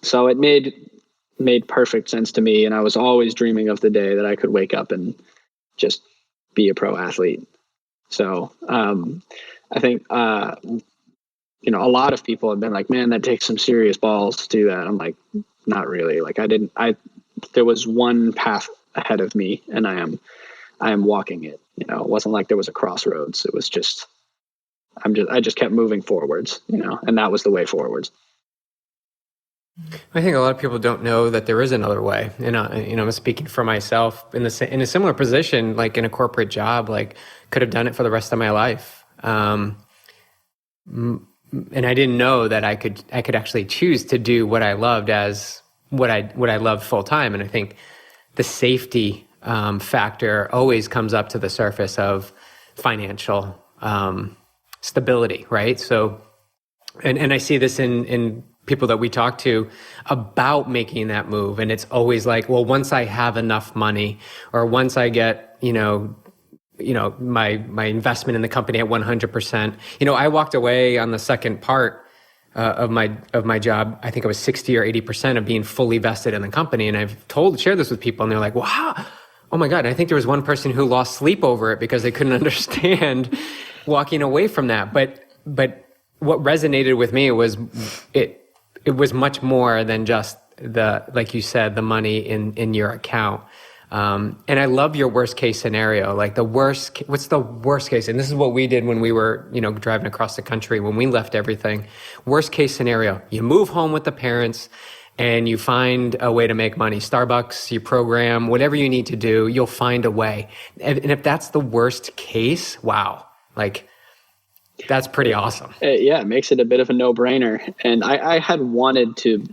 So it made perfect sense to me. And I was always dreaming of the day that I could wake up and just be a pro athlete. So I think, a lot of people have been like, man, that takes some serious balls to do that. I'm like, not really. There was one path ahead of me and I am walking it. It wasn't like there was a crossroads. It was just, I just kept moving forwards, and that was the way forwards. I think a lot of people don't know that there is another way. And, I'm speaking for myself in a similar position, in a corporate job, could have done it for the rest of my life. And I didn't know that I could actually choose to do what I loved as what I loved full time. And I think the safety factor always comes up to the surface of financial stability, right? So, and I see this in people that we talk to about making that move. And it's always like, well, once I have enough money, or once I get, my investment in the company at 100%. I walked away on the second part of my job. I think it was 60 or 80% of being fully vested in the company. And I've shared this with people, and they're like, wow, oh my God. And I think there was one person who lost sleep over it because they couldn't understand walking away from that. But what resonated with me was it was much more than just like you said, the money in your account. And I love your worst case scenario. Like what's the worst case? And this is what we did when we were, driving across the country, when we left everything. Worst case scenario, you move home with the parents and you find a way to make money. Starbucks, you program, whatever you need to do, you'll find a way. And if that's the worst case, wow. Like, that's pretty awesome. Yeah, it makes it a bit of a no-brainer. And I had wanted to,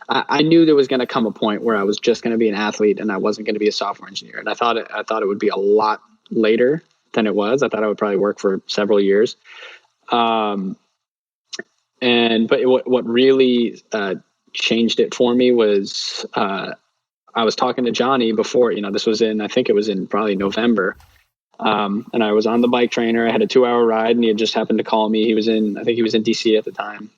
I knew there was going to come a point where I was just going to be an athlete and I wasn't going to be a software engineer. And I thought it would be a lot later than it was. I thought I would probably work for several years. But what really changed it for me was I was talking to Johnny before, this was I think it was in probably November. And I was on the bike trainer. I had a 2-hour ride, and he had just happened to call me. I think he was in DC at the time.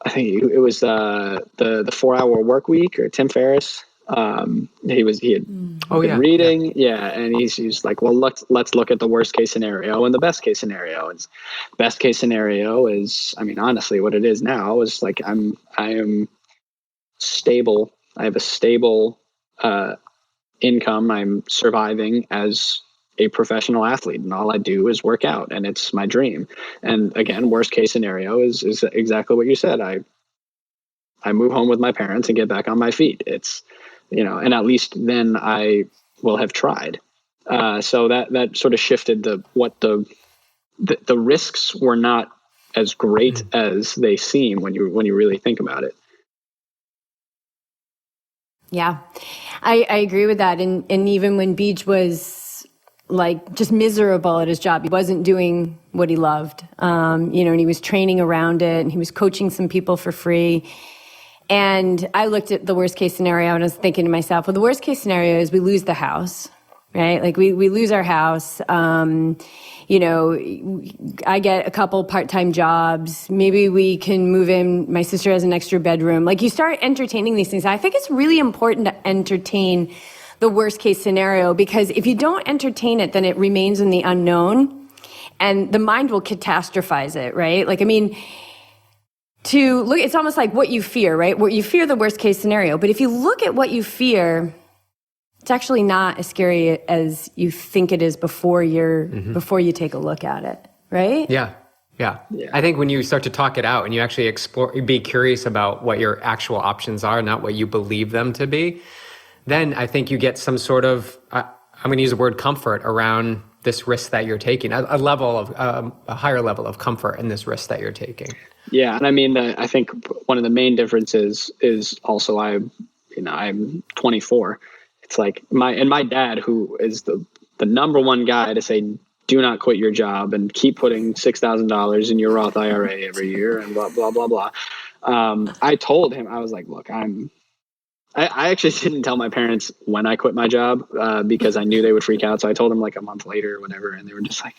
I think it was the 4-hour work week, or Tim Ferriss. He had been reading. Yeah. And he's like, well, let's look at the worst case scenario and the best case scenario. And best case scenario is, honestly, what it is now is like, I am stable. I have a stable, income. I'm surviving as a professional athlete, and all I do is work out, and it's my dream. And again, worst case scenario is exactly what you said. I move home with my parents and get back on my feet. It's, and at least then I will have tried. So that sort of shifted the risks were not as great as they seem when you really think about it. Yeah, I agree with that. And even when Beach was like just miserable at his job, he wasn't doing what he loved, and he was training around it, and he was coaching some people for free. And I looked at the worst case scenario, and I was thinking to myself, well, the worst case scenario is we lose the house, right? Like we lose our house. I get a couple part-time jobs. Maybe we can move in. My sister has an extra bedroom. Like, you start entertaining these things. I think it's really important to entertain the worst case scenario, because if you don't entertain it, then it remains in the unknown, and the mind will catastrophize it, right? Like, to look, it's almost like what you fear, right? What you fear, the worst case scenario. But if you look at what you fear, it's actually not as scary as you think it is before before you take a look at it, right? Yeah. I think when you start to talk it out and you actually be curious about what your actual options are, not what you believe them to be, then I think you get some sort of, I'm going to use the word comfort around this risk that you're taking, a higher level of comfort in this risk that you're taking. Yeah. And I think one of the main differences is also I'm 24. It's like my dad, who is the number one guy to say, do not quit your job and keep putting $6,000 in your Roth IRA every year and blah, blah, blah, blah. I told him, I was like, look, I actually didn't tell my parents when I quit my job because I knew they would freak out. So I told them like a month later or whatever. And they were just like,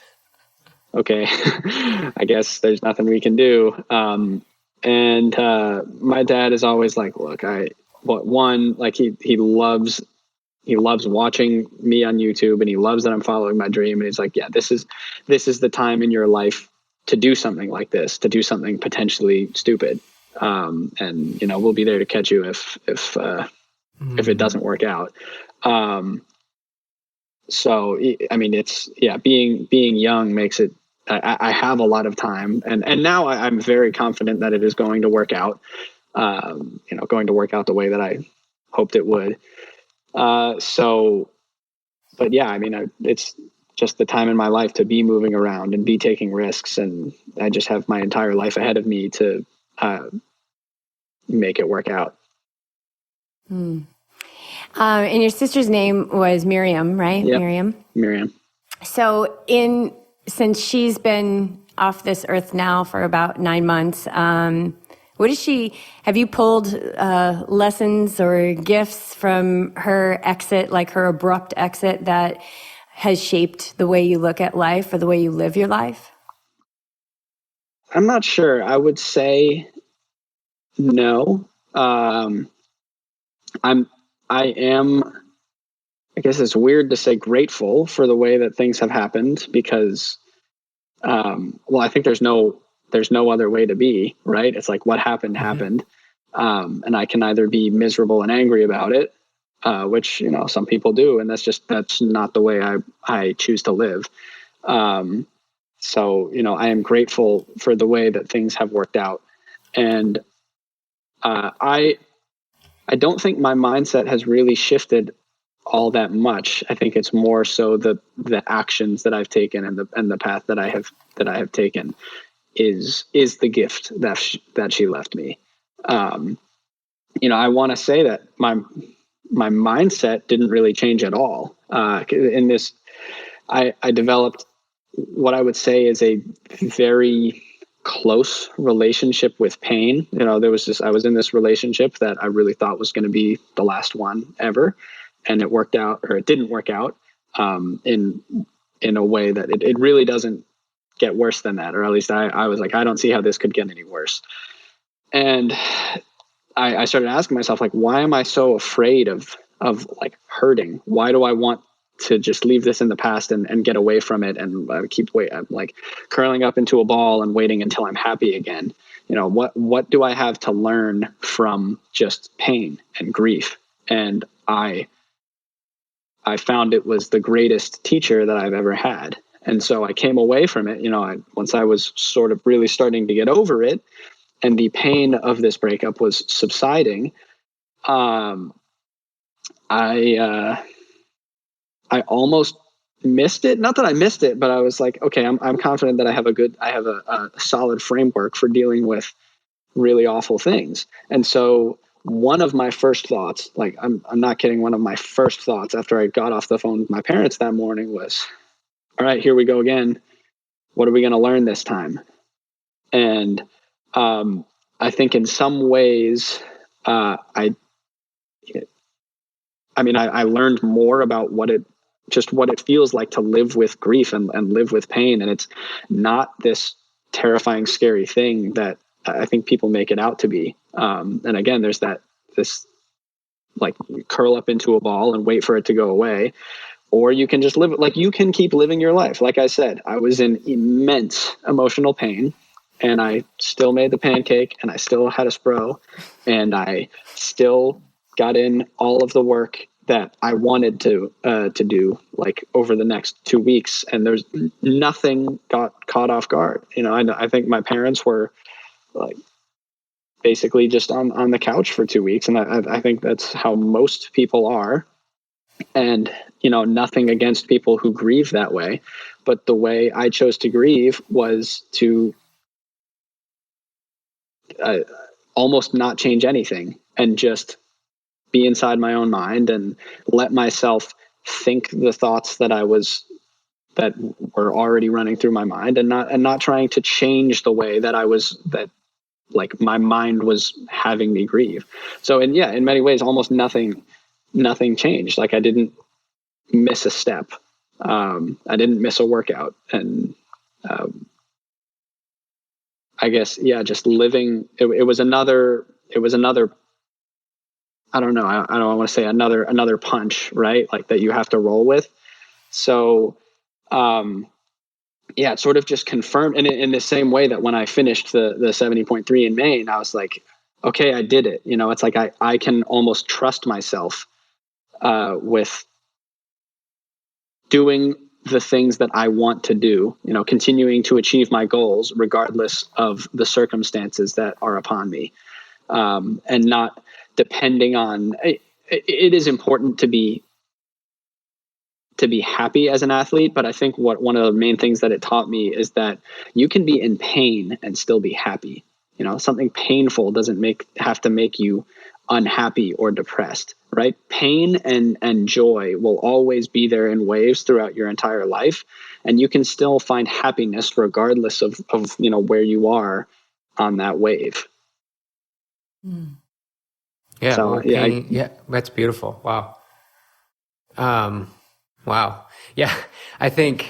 okay, I guess there's nothing we can do. And my dad is always like, look, he loves watching me on YouTube, and he loves that I'm following my dream. And he's like, yeah, this is the time in your life to do something like this, to do something potentially stupid. And we'll be there to catch you if it doesn't work out. So, it's, being young makes it, I have a lot of time, and now I'm very confident that it is going to work out, going to work out the way that I hoped it would. It's just the time in my life to be moving around and be taking risks. And I just have my entire life ahead of me to make it work out. And your sister's name was Miriam, right? Yep. Miriam. So since she's been off this earth now for about 9 months, have you pulled lessons or gifts from her exit, like her abrupt exit, that has shaped the way you look at life or the way you live your life? I'm not sure. I would say no. I guess it's weird to say grateful for the way that things have happened because, I think there's no other way to be, right? It's like what happened. And I can either be miserable and angry about it, which, some people do. And that's not the way I choose to live. So, I am grateful for the way that things have worked out. And I don't think my mindset has really shifted all that much. I think it's more so the actions that I've taken and the path that I have taken is the gift that she left me. I want to say that my mindset didn't really change at all. In this, I developed what I would say is a very close relationship with pain. I was in this relationship that I really thought was going to be the last one ever. And it worked out, or it didn't work out, in a way that it really doesn't get worse than that. Or at least I was like, I don't see how this could get any worse. And I started asking myself, like, why am I so afraid of like hurting? Why do I want to just leave this in the past and get away from it and I'm like curling up into a ball and waiting until I'm happy again? What do I have to learn from just pain and grief? And I found it was the greatest teacher that I've ever had. And so I came away from it, once I was sort of really starting to get over it and the pain of this breakup was subsiding. I almost missed it. Not that I missed it, but I was like, okay, I'm confident that I have a solid framework for dealing with really awful things. And so one of my first thoughts, like I'm not kidding, one of my first thoughts after I got off the phone with my parents that morning was, all right, here we go again. What are we going to learn this time? And I think in some ways, I learned more about what it feels like to live with grief and live with pain. And it's not this terrifying, scary thing that I think people make it out to be. And again, there's this like curl up into a ball and wait for it to go away, or you can just live, like you can keep living your life. Like I said, I was in immense emotional pain and I still made the pancake and I still had a Spro and I still got in all of the work that I wanted to do, like over the next 2 weeks, and there's nothing got caught off guard. I think my parents were like basically just on the couch for 2 weeks, and I think that's how most people are. And nothing against people who grieve that way, but the way I chose to grieve was to almost not change anything and just be inside my own mind and let myself think the thoughts that were already running through my mind, and not trying to change the way that like my mind was having me grieve. So in many ways, almost nothing changed. Like I didn't miss a step. I didn't miss a workout. And I guess, just living, it was another, I don't know. I don't want to say another punch, right? Like that you have to roll with. So, it sort of just confirmed, and in the same way that when I finished the 70.3 in Maine, I was like, okay, I did it. It's like I can almost trust myself with doing the things that I want to do. Continuing to achieve my goals regardless of the circumstances that are upon me, and not depending on. It is important to be happy as an athlete, but I think one of the main things that it taught me is that you can be in pain and still be happy. Something painful doesn't have to make you unhappy or depressed, right? Pain and joy will always be there in waves throughout your entire life. And you can still find happiness regardless of where you are on that wave. Yeah. So, Well, pain, that's beautiful. Wow. Wow. Yeah. I think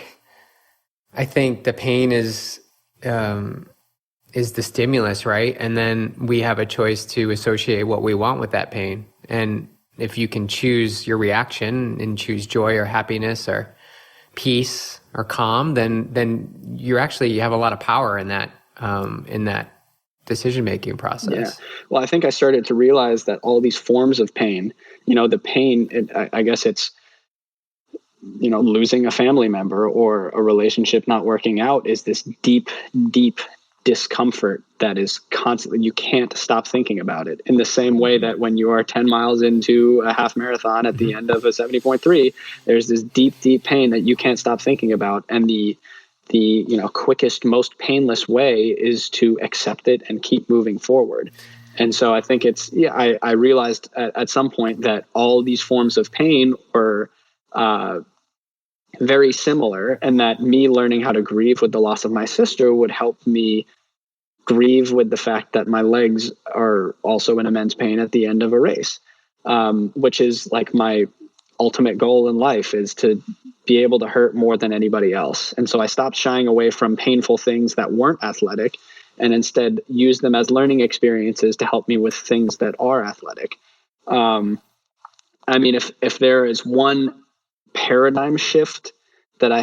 the pain is the stimulus, right? And then we have a choice to associate what we want with that pain. And if you can choose your reaction and choose joy or happiness or peace or calm, then you have a lot of power in that decision-making process. Yeah. Well, I think I started to realize that all these forms of pain, the pain, I guess it's, losing a family member or a relationship not working out is this deep, deep discomfort that is constantly, you can't stop thinking about it, in the same way that when you are 10 miles into a half marathon at the end of a 70.3, there's this deep, deep pain that you can't stop thinking about. And the quickest, most painless way is to accept it and keep moving forward. And so I think I realized at some point that all these forms of pain were very similar, and that me learning how to grieve with the loss of my sister would help me grieve with the fact that my legs are also in immense pain at the end of a race, which is like my ultimate goal in life, is to be able to hurt more than anybody else. And so I stopped shying away from painful things that weren't athletic, and instead used them as learning experiences to help me with things that are athletic. If there is one paradigm shift that I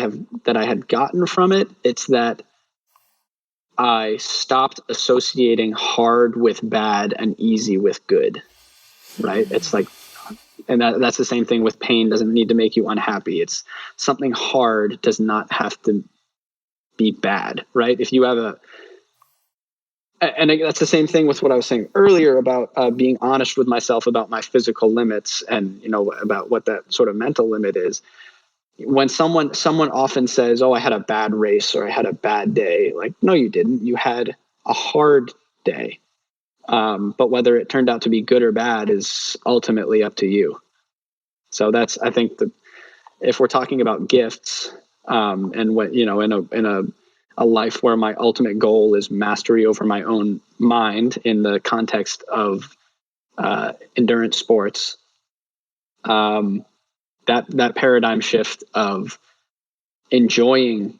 had gotten from it, it's that I stopped associating hard with bad and easy with good. Right? It's like, and that's the same thing with pain. Doesn't need to make you unhappy. It's something hard does not have to be bad, right? If you have and that's the same thing with what I was saying earlier about being honest with myself about my physical limits, and about what that sort of mental limit is. When someone often says, "Oh, I had a bad race," or "I had a bad day," like, no, you didn't. You had a hard day. But whether it turned out to be good or bad is ultimately up to you. So that's, I think, if we're talking about gifts, and what, in a life where my ultimate goal is mastery over my own mind in the context of endurance sports, that paradigm shift of enjoying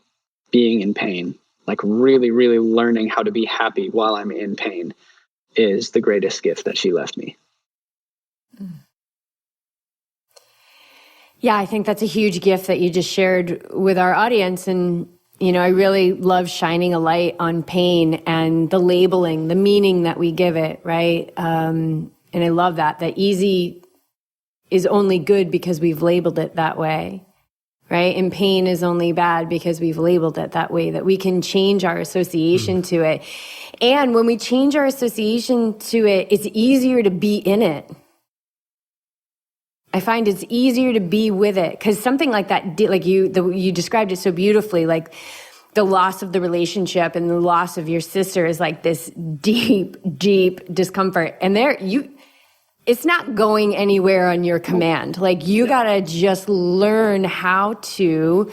being in pain, like really, really learning how to be happy while I'm in pain, is the greatest gift that she left me. Yeah, I think that's a huge gift that you just shared with our audience. And, I really love shining a light on pain and the labeling, the meaning that we give it, right? And I love that easy is only good because we've labeled it that way, right? And pain is only bad because we've labeled it that way, that we can change our association to it. And when we change our association to it, it's easier to be in it. I find it's easier to be with it, because something like that, like you described it so beautifully, like the loss of the relationship and the loss of your sister is like this deep, deep discomfort. And it's not going anywhere on your command. Like, you gotta just learn how to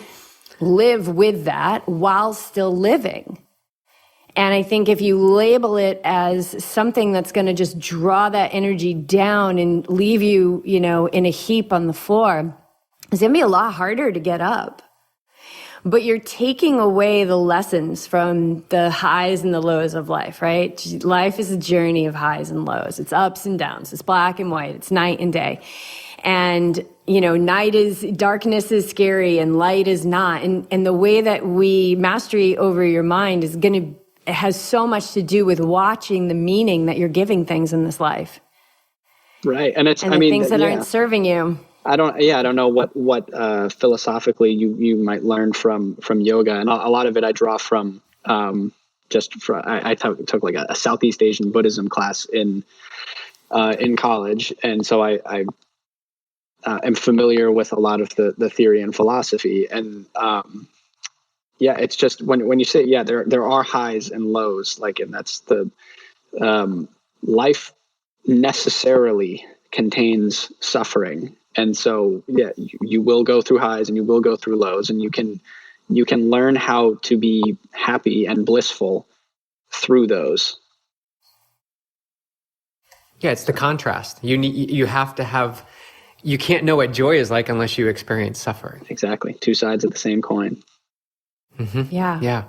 live with that while still living. And I think if you label it as something that's going to just draw that energy down and leave you, in a heap on the floor, it's going to be a lot harder to get up. But you're taking away the lessons from the highs and the lows of life, right? Life is a journey of highs and lows. It's ups and downs. It's black and white. It's night and day. And, darkness is scary and light is not. And the way that mastery over your mind is it has so much to do with watching the meaning that you're giving things in this life. Right. And things that aren't serving you. I don't know what philosophically you might learn from yoga. And a lot of it I draw from, I took like a Southeast Asian Buddhism class in college. And so I am familiar with a lot of the theory and philosophy. And, it's just when you say, there are highs and lows, like, and that's the life necessarily contains suffering. And so, yeah, you will go through highs and you will go through lows, and you can learn how to be happy and blissful through those. Yeah, it's the contrast. You have to have, you can't know what joy is like unless you experience suffering. Exactly. Two sides of the same coin. Mm-hmm. Yeah. Yeah.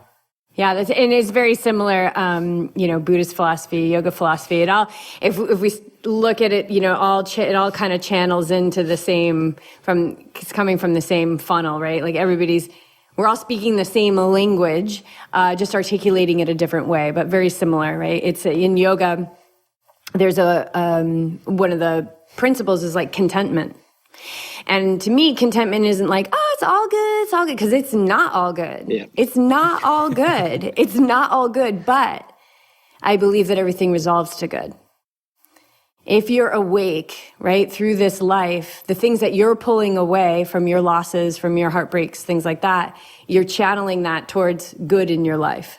Yeah, and it's very similar, Buddhist philosophy, yoga philosophy. It all, if we look at it, it all kind of channels into the same, it's coming from the same funnel, right? Like we're all speaking the same language, just articulating it a different way, but very similar, right? It's in yoga, there's one of the principles is like contentment. And to me, contentment isn't like, oh, it's all good, because it's not all good. Yeah. It's not all good. It's not all good, but I believe that everything resolves to good. If you're awake, right, through this life, the things that you're pulling away from your losses, from your heartbreaks, things like that, you're channeling that towards good in your life.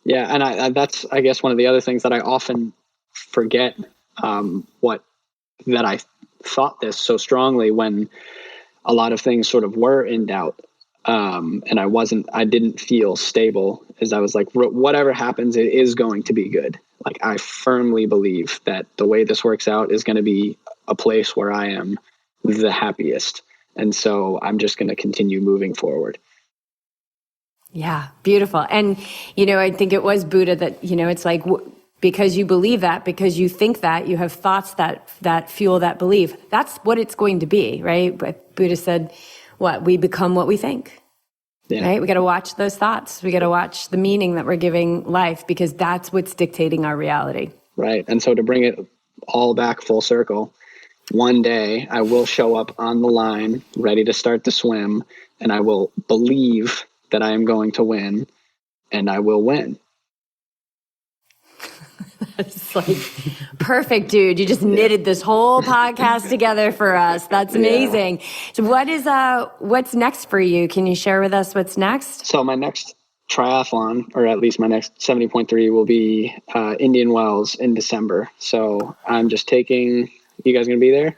Yeah, and that's, I guess, one of the other things that I often forget, that I thought this so strongly when a lot of things sort of were in doubt, and I didn't feel stable, as I was like, whatever happens, it is going to be good. Like, I firmly believe that the way this works out is going to be a place where I am the happiest. And so I'm just going to continue moving forward. Yeah, beautiful. And, I think it was Buddha that, it's like, because you believe that, because you think that, you have thoughts that fuel that belief. That's what it's going to be, right? But Buddha said, we become what we think, right? We got to watch those thoughts. We got to watch the meaning that we're giving life, because that's what's dictating our reality. Right. And so to bring it all back full circle, one day I will show up on the line, ready to start the swim, and I will believe that I am going to win, and I will win. It's like, perfect, dude. You just knitted this whole podcast together for us. That's amazing. So what's next for you? Can you share with us what's next? So my next triathlon, or at least my next 70.3, will be Indian Wells in December. So I'm just taking... You guys gonna be there?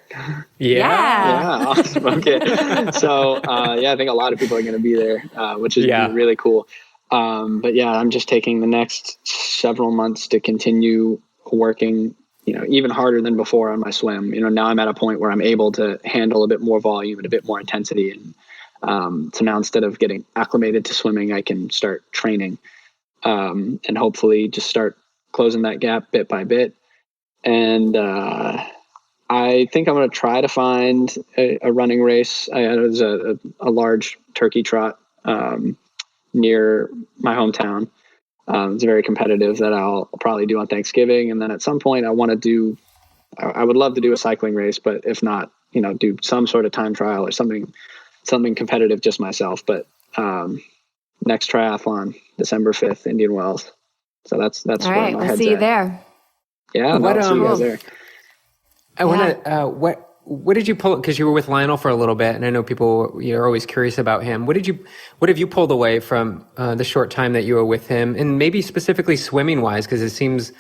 Yeah. Awesome. Okay. So I think a lot of people are gonna be there, which is really cool. But yeah, I'm just taking the next several months to continue working, even harder than before on my swim. Now I'm at a point where I'm able to handle a bit more volume and a bit more intensity. And so now, instead of getting acclimated to swimming, I can start training, and hopefully just start closing that gap bit by bit. And I think I'm going to try to find a running race. There's a large turkey trot near my hometown. It's very competitive that I'll probably do on Thanksgiving. And then at some point I would love to do a cycling race, but if not, do some sort of time trial or something competitive just myself. But next triathlon, December 5th, Indian Wells. So that's all right. We'll see you there. Yeah. I'll see you guys there. I want to, what did you pull? Because you were with Lionel for a little bit, and I know people, you're always curious about him. What have you pulled away from the short time that you were with him, and maybe specifically swimming wise? Because it seems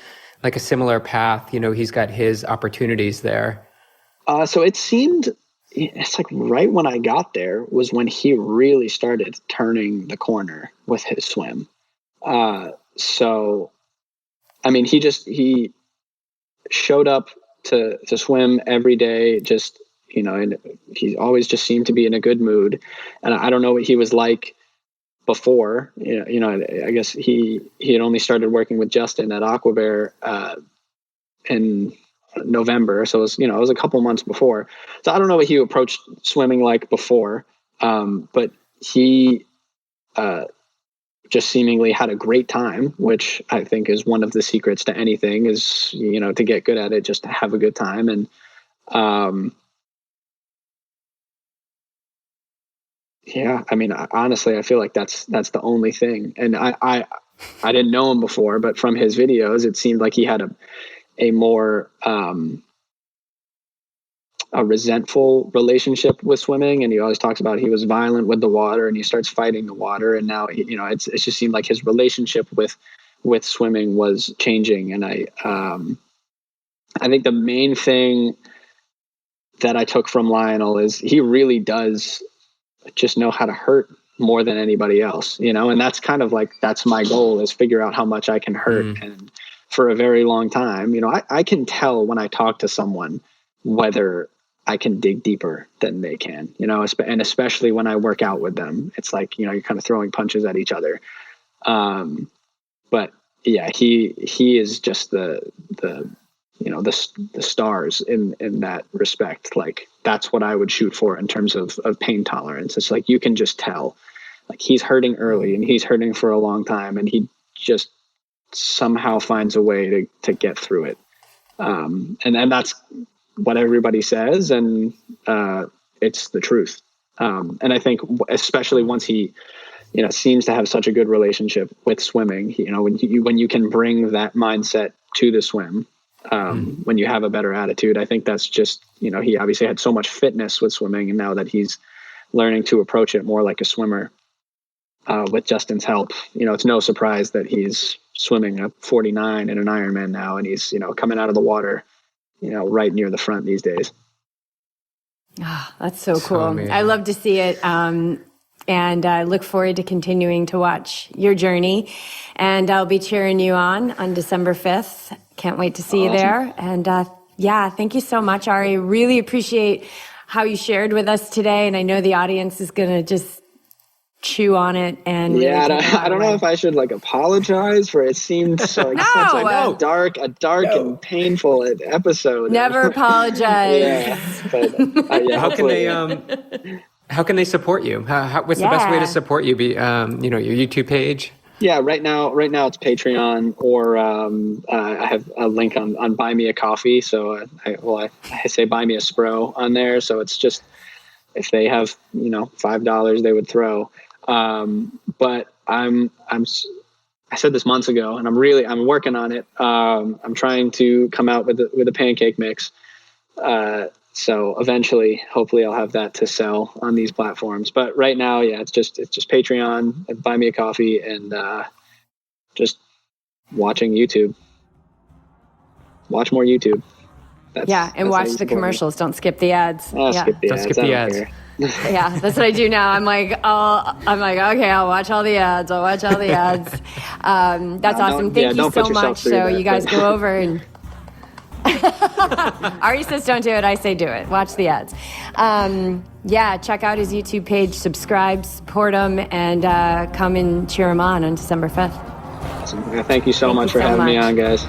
like a similar path. He's got his opportunities there. So it's like right when I got there was when he really started turning the corner with his swim. So, I mean, he showed up to swim every day, just, and he always just seemed to be in a good mood. And I don't know what he was like before, I guess he had only started working with Justin at Aquabear, in November. So it was a couple months before. So I don't know what he approached swimming like before. But he, just seemingly had a great time, which I think is one of the secrets to anything, is, to get good at it, just to have a good time. And, I mean, honestly, I feel like that's the only thing. And I didn't know him before, but from his videos, it seemed like he had a more, a resentful relationship with swimming. And he always talks about he was violent with the water, and he starts fighting the water. And now, it just seemed like his relationship with swimming was changing. And I think the main thing that I took from Lionel is he really does just know how to hurt more than anybody else, and that's kind of like, that's my goal, is figure out how much I can hurt. And for a very long time, I can tell when I talk to someone whether I can dig deeper than they can, and especially when I work out with them, it's like, you're kind of throwing punches at each other. But yeah, he is just the stars in that respect. Like, that's what I would shoot for in terms of pain tolerance. It's like, you can just tell, like, he's hurting early and he's hurting for a long time, and he just somehow finds a way to get through it. And then that's what everybody says. And, it's the truth. And I think especially once he, seems to have such a good relationship with swimming, when you can bring that mindset to the swim, when you have a better attitude, I think that's just, he obviously had so much fitness with swimming, and now that he's learning to approach it more like a swimmer, with Justin's help, it's no surprise that he's swimming a 49 in an Ironman now, and he's, coming out of the water, right near the front these days. Oh, that's so cool. I love to see it. And I look forward to continuing to watch your journey. And I'll be cheering you on December 5th. Can't wait to see you there. And thank you so much, Ari. Really appreciate how you shared with us today. And I know the audience is going to just chew on it. And really I don't know if I should apologize for it. Seemed so a dark and painful episode. Never apologize. How can they support you? What's the best way to support you? Your YouTube page? Yeah, right now it's Patreon, or I have a link on Buy Me a Coffee. So I say Buy Me a Spro on there. So it's just, if they have $5 they would throw. But I said this months ago, and I'm working on it. I'm trying to come out with a pancake mix. So eventually, hopefully I'll have that to sell on these platforms. But right now, it's just Patreon and Buy Me a Coffee, and just watching YouTube. Watch more YouTube. And watch the commercials. Don't skip the ads. Skip the ads. Yeah, that's what I do now. I'm like, okay, I'll watch all the ads. That's awesome. Thank you so much. So you guys go over and Ari says don't do it. I say do it. Watch the ads. Check out his YouTube page, subscribe, support him, and come and cheer him on December 5th. Awesome. Thank you so much for having me on, guys.